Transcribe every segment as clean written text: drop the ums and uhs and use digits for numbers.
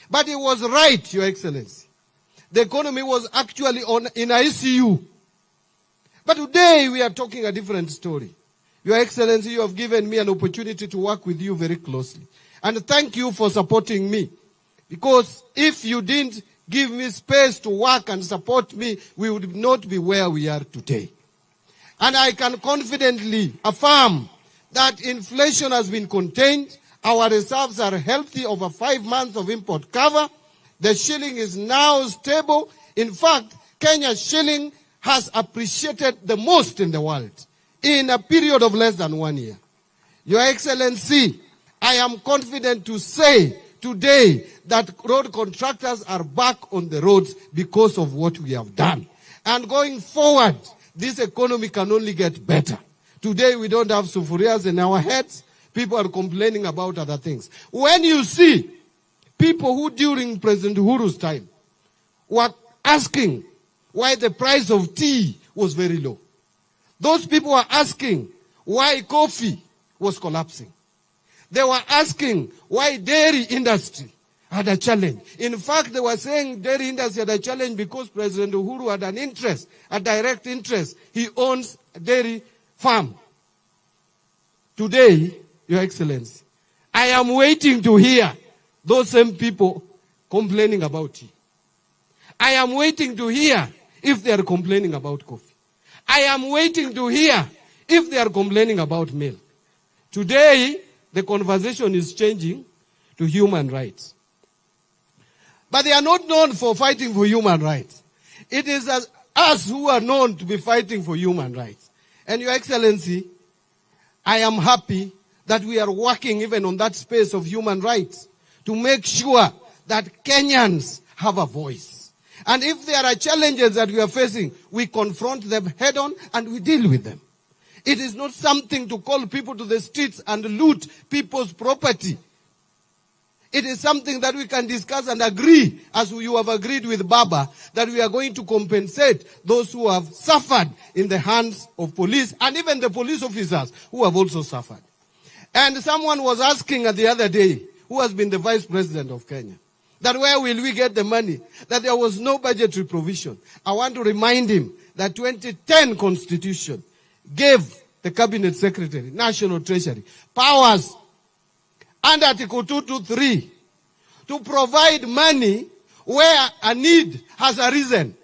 But he was right, Your Excellency. The economy was actually in ICU. But today we are talking a different story. Your Excellency, you have given me an opportunity to work with you very closely. And thank you for supporting me. Because if you didn't give me space to work and support me, we would not be where we are today. And I can confidently affirm that inflation has been contained. Our reserves are healthy, over 5 months of import cover. The shilling is now stable. In fact, Kenya's shilling has appreciated the most in the world in a period of less than 1 year. Your Excellency, I am confident to say today that road contractors are back on the roads because of what we have done. And going forward, this economy can only get better. Today we don't have sufurias in our heads. People are complaining about other things. When you see people who during President Uhuru's time were asking why the price of tea was very low. Those people were asking why coffee was collapsing. They were asking why dairy industry had a challenge. In fact, they were saying dairy industry had a challenge because President Uhuru had an interest, a direct interest. He owns a dairy farm. Today, Your Excellency, I am waiting to hear those same people complaining about tea. I am waiting to hear if they are complaining about coffee. I am waiting to hear if they are complaining about milk. Today, the conversation is changing to human rights. But they are not known for fighting for human rights. It is us who are known to be fighting for human rights. And Your Excellency, I am happy that we are working even on that space of human rights to make sure that Kenyans have a voice. And if there are challenges that we are facing, we confront them head on and we deal with them. It is not something to call people to the streets and loot people's property. It is something that we can discuss and agree, as you have agreed with Baba, that we are going to compensate those who have suffered in the hands of police and even the police officers who have also suffered. And someone was asking the other day, who has been the Vice President of Kenya, that where will we get the money? That there was no budgetary provision. I want to remind him that 2010 Constitution gave the Cabinet Secretary, National Treasury, powers under Article 223 to provide money where a need has arisen.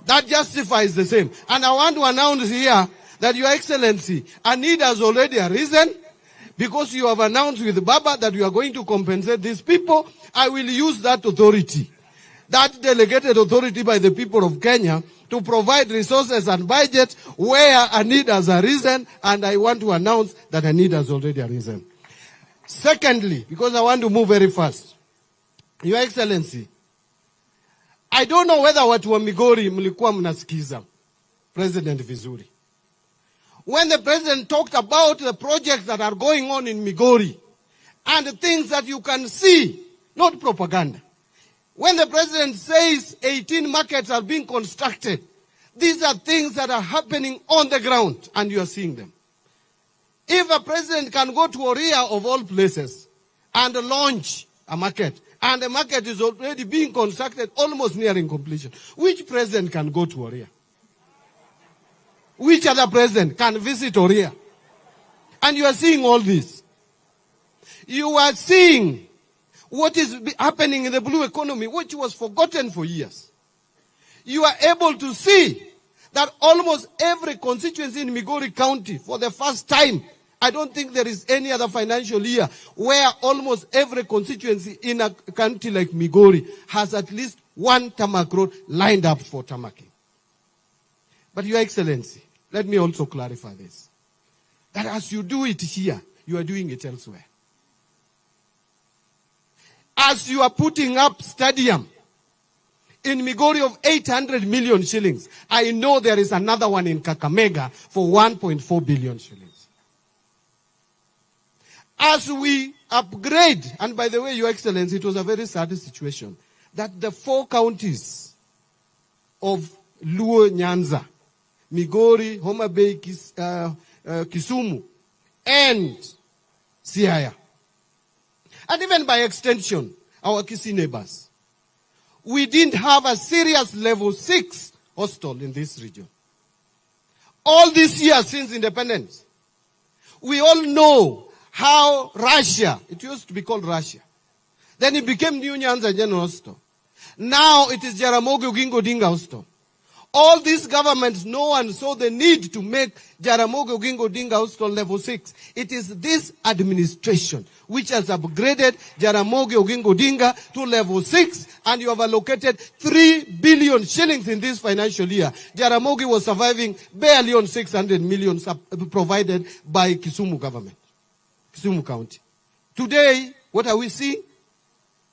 That justifies the same. And I want to announce here that Your Excellency, a need has already arisen because you have announced with Baba that you are going to compensate these people. I will use that authority, that delegated authority by the people of Kenya, to provide resources and budget where a need has arisen, and I want to announce that a need has already arisen. Secondly, because I want to move very fast, Your Excellency, I don't know whether watu wa Migori mlikuwa mnasikiza President vizuri. When the President talked about the projects that are going on in Migori and the things that you can see, not propaganda. When the President says 18 markets are being constructed, these are things that are happening on the ground and you are seeing them. If a president can go to Oria of all places and launch a market, and the market is already being constructed almost nearing completion, which president can go to Oria? Which other president can visit Oria? And you are seeing all this. You are seeing what is happening in the blue economy, which was forgotten for years. You are able to see that almost every constituency in Migori County, for the first time, I don't think there is any other financial year where almost every constituency in a county like Migori has at least one tarmac road lined up for tarmacking. But Your Excellency, let me also clarify this. That as you do it here, you are doing it elsewhere. As you are putting up stadium in Migori of 800 million shillings, I know there is another one in Kakamega for 1.4 billion shillings. As we upgrade, and by the way, Your Excellency, it was a very sad situation, that the 4 counties of Luo Nyanza, Migori, Homa Bay, Kisumu, and Siaya, and even by extension, our Kisii neighbors. We didn't have a serious level 6 hostel in this region. All these years since independence, we all know how Russia, it used to be called Russia, then it became New Nyanza General Hospital. Now it is Jaramogi Oginga Odinga Hospital. All these governments know and saw the need to make Jaramogi Oginga Odinga Hospital level 6. It is this administration which has upgraded Jaramogi Oginga Odinga to level 6, and you have allocated 3 billion shillings in this financial year. Jaramogi was surviving barely on 600 million provided by Kisumu government, Kisumu County. Today, what are we seeing?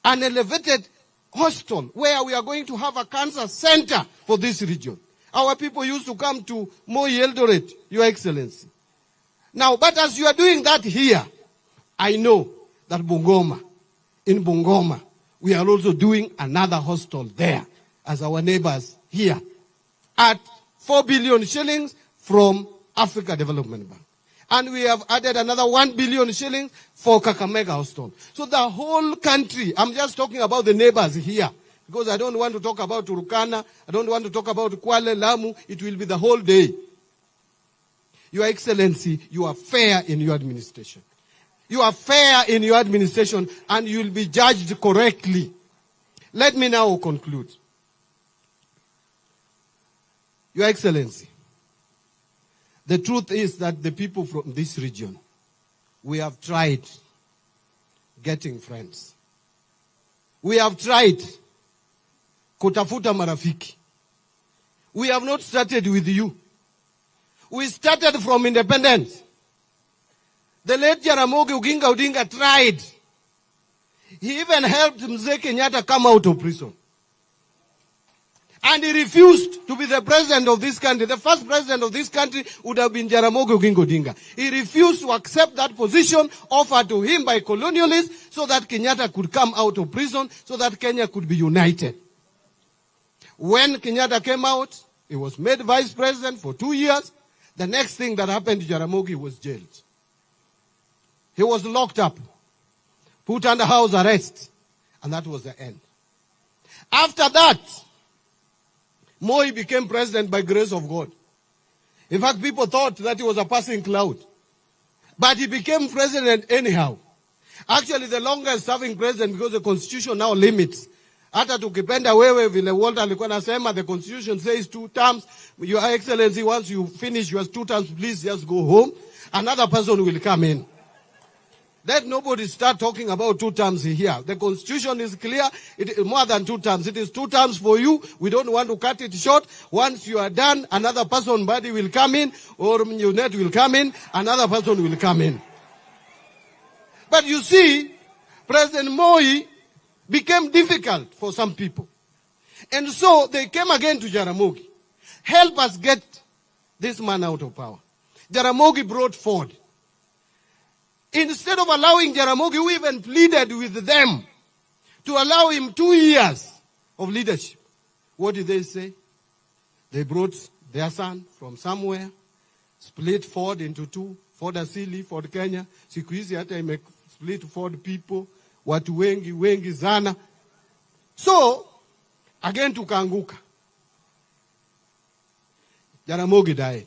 An elevated hospital where we are going to have a cancer center for this region. Our people used to come to Moi Eldoret, Your Excellency. Now, but as you are doing that here, I know that in Bungoma, we are also doing another hospital there as our neighbors here at 4 billion shillings from Africa Development Bank. And we have added another 1 billion shillings for Kakamega Hospital. So the whole country, I'm just talking about the neighbors here, because I don't want to talk about Turkana, I don't want to talk about Kwale, Lamu, it will be the whole day. Your Excellency, you are fair in your administration. You are fair in your administration, and you will be judged correctly. Let me now conclude. Your Excellency, the truth is that the people from this region, we have tried getting friends. We have tried kutafuta marafiki. We have not started with you. We started from independence. The late Jaramogi Oginga Odinga tried. He even helped Mzee Kenyatta come out of prison. And he refused to be the president of this country. The first president of this country would have been Jaramogi Oginga Odinga. He refused to accept that position offered to him by colonialists so that Kenyatta could come out of prison, so that Kenya could be united. When Kenyatta came out, he was made vice president for 2 years. The next thing that happened to Jaramogi was jailed. He was locked up, put under house arrest, and that was the end. After that, Moi became president by grace of God. In fact, people thought that he was a passing cloud. But he became president anyhow. Actually, the longest serving president, because the constitution now limits. Hata tukipenda wewe vile Walter alikuwa nasema, the constitution says 2 terms. Your Excellency, once you finish your 2 terms, please just go home. Another person will come in. Let nobody start talking about 2 terms here. The constitution is clear. It is more than 2 terms. It is 2 terms for you. We don't want to cut it short. Once you are done, another person, Mbadi, will come in, or Mnyunet will come in, another person will come in. But you see, President Moi became difficult for some people. And so they came again to Jaramogi. Help us get this man out of power. Jaramogi brought Ford. Instead of allowing Jaramogi, we even pleaded with them to allow him 2 years of leadership. What did they say? They brought their son from somewhere, split Ford into 2, Ford Asili, Ford Kenya. Siku hizi hata ime split Ford people, watu wengi sana. So, again tukaanguka. Jaramogi died.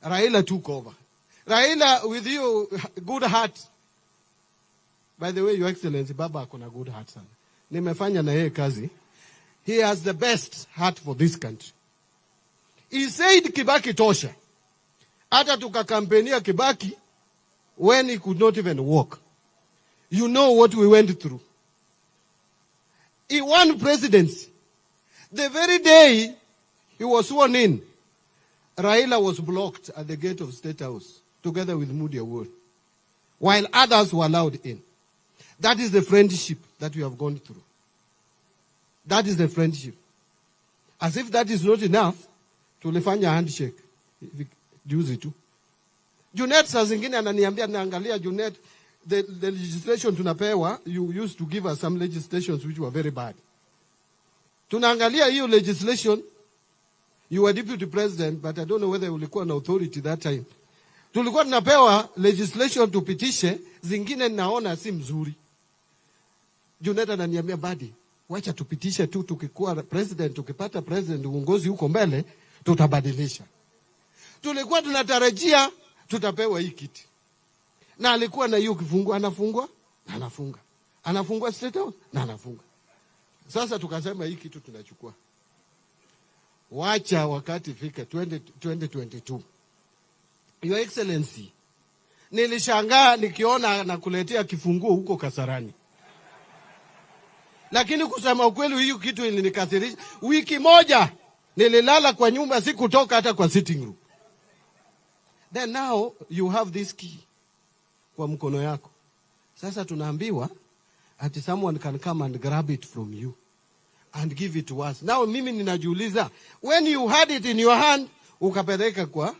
Raila took over. Raila, with you, good heart. By the way, Your Excellency, Baba akona good heart sana. Nimefanya na yeye kazi. He has the best heart for this country. He said Kibaki tosha. Hata tukakampenia Kibaki when he could not even walk. You know what we went through. He won presidency. The very day he was sworn in, Raila was blocked at the gate of State House, together with Moody Award, while others were allowed in. That is the friendship that we have gone through. That is the friendship. As if that is not enough, tulifanya handshake. Juzi tu. Junet saa zingine ananiambia naangalia Junet, the legislation tunapewa, you used to give us some legislations which were very bad. Tunaangalia hiyo legislation, you were deputy president, but I don't know whether ulikuwa na authority that time. Tulikuwa tunapewa legislation tupitishe, zingine naona si mzuri. Juneta ananiambia, Mbadi, wacha tupitishe tu, tukikuwa president, tukipata president uongozi huko mbele, tutabadilisha. Tulikuwa tunatarajia tutapewa hii kiti. Na alikuwa na hiyo kifungu, anafungwa na anafunga. Anafungwa State House na anafunga. Sasa tukasema hii kitu tunachukua. Wacha wakati fika 2022. Your Excellency, nilishangaa nikiona nakuletea kifunguo huko Kasarani. Lakini kusema ukweli hiyo kitu ilinikasirisha. Wiki moja nililala kwa nyumba, sikutoka hata kwa sitting room. Then now you have this key kwa mkono yako. Sasa tunaambiwa ati someone can come and grab it from you and give it to us. Now mimi ninajiuliza, when you had it in your hand, ukapeleka kwa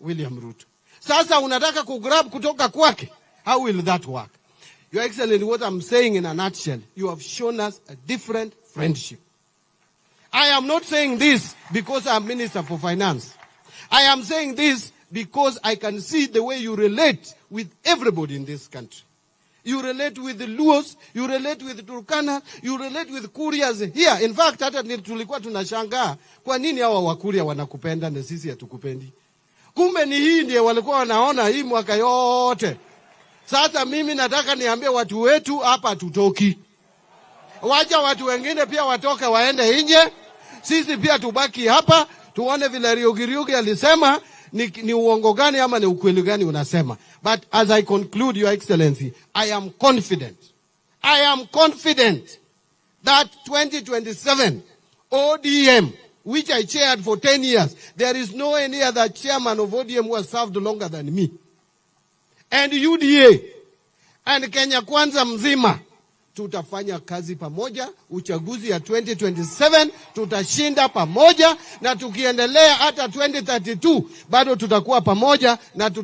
William Ruto. Sasa unataka kugrab kutoka kwake. How will that work? Your Excellency, what I'm saying in a nutshell, you have shown us a different friendship. I am not saying this because I'm Minister for Finance. I am saying this because I can see the way you relate with everybody in this country. You relate with the Luos, you relate with Turkana, you relate with Kurias here. In fact, hata tulikuwa tunashangaa kwa nini hawa Wakuria wanakupenda na sisi hatukupendi. Kumbe ni hii ndiye walikuwa wanaona hii mwaka yote. Sasa mimi nataka niambie watu wetu hapa tutoki. Wacha watu wengine pia watoke waende nje. Sisi pia tubaki hapa tuone vile Riogiriugi alisema ni uongo gani ama ni ukweli gani unasema. But as I conclude, Your Excellency, I am confident that 2027 ODM, which I chaired for 10 years, there is no any other chairman of ODM who has served longer than me. And UDA and Kenya Kwanza mzima tutafanya kazi pamoja. Uchaguzi ya 2027 tutashinda pamoja, na tukiendelea hata 2032 bado tutakuwa pamoja na